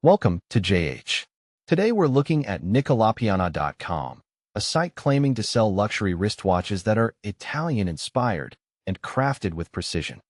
Welcome to JH. Today we're looking at nicolopianna.com, a site claiming to sell luxury wristwatches that are Italian-inspired and crafted with precision.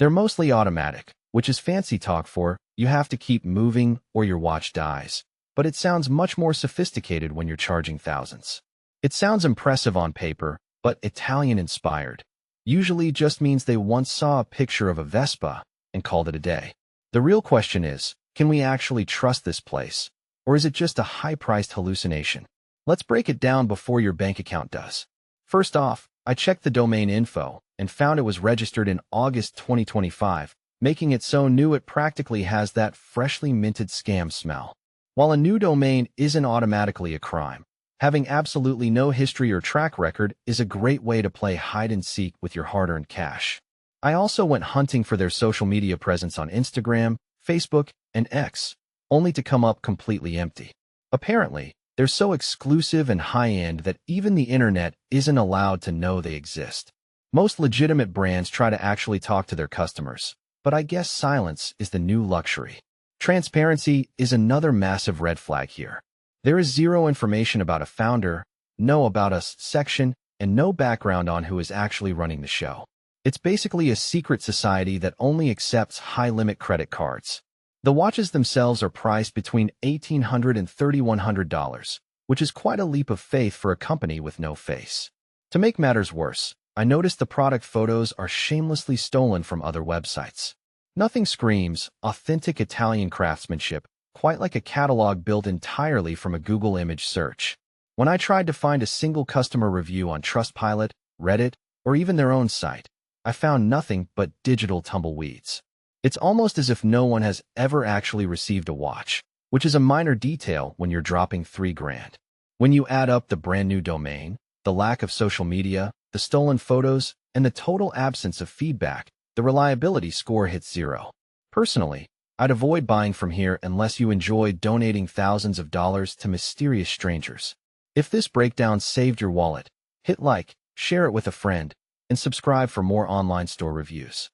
They're mostly automatic, which is fancy talk for you have to keep moving or your watch dies. But it sounds much more sophisticated when you're charging thousands. It sounds impressive on paper, but Italian-inspired usually just means they once saw a picture of a Vespa and called it a day. The real question is, can we actually trust this place? Or is it just a high-priced hallucination? Let's break it down before your bank account does. First off, I checked the domain info and found it was registered in August 2025, making it so new it practically has that freshly minted scam smell. While a new domain isn't automatically a crime, having absolutely no history or track record is a great way to play hide-and-seek with your hard-earned cash. I also went hunting for their social media presence on Instagram, Facebook, and X, only to come up completely empty. Apparently, they're so exclusive and high-end that even the internet isn't allowed to know they exist. Most legitimate brands try to actually talk to their customers, but I guess silence is the new luxury. Transparency is another massive red flag here. There is zero information about a founder, no About Us section, and no background on who is actually running the show. It's basically a secret society that only accepts high-limit credit cards. The watches themselves are priced between $1,800 and $3,100, which is quite a leap of faith for a company with no face. To make matters worse, I noticed the product photos are shamelessly stolen from other websites. Nothing screams authentic Italian craftsmanship quite like a catalog built entirely from a Google image search. When I tried to find a single customer review on Trustpilot, Reddit, or even their own site, I found nothing but digital tumbleweeds. It's almost as if no one has ever actually received a watch, which is a minor detail when you're dropping $3,000. When you add up the brand new domain, the lack of social media, the stolen photos, and the total absence of feedback, the reliability score hits zero. Personally, I'd avoid buying from here unless you enjoy donating thousands of dollars to mysterious strangers. If this breakdown saved your wallet, hit like, share it with a friend, and subscribe for more online store reviews.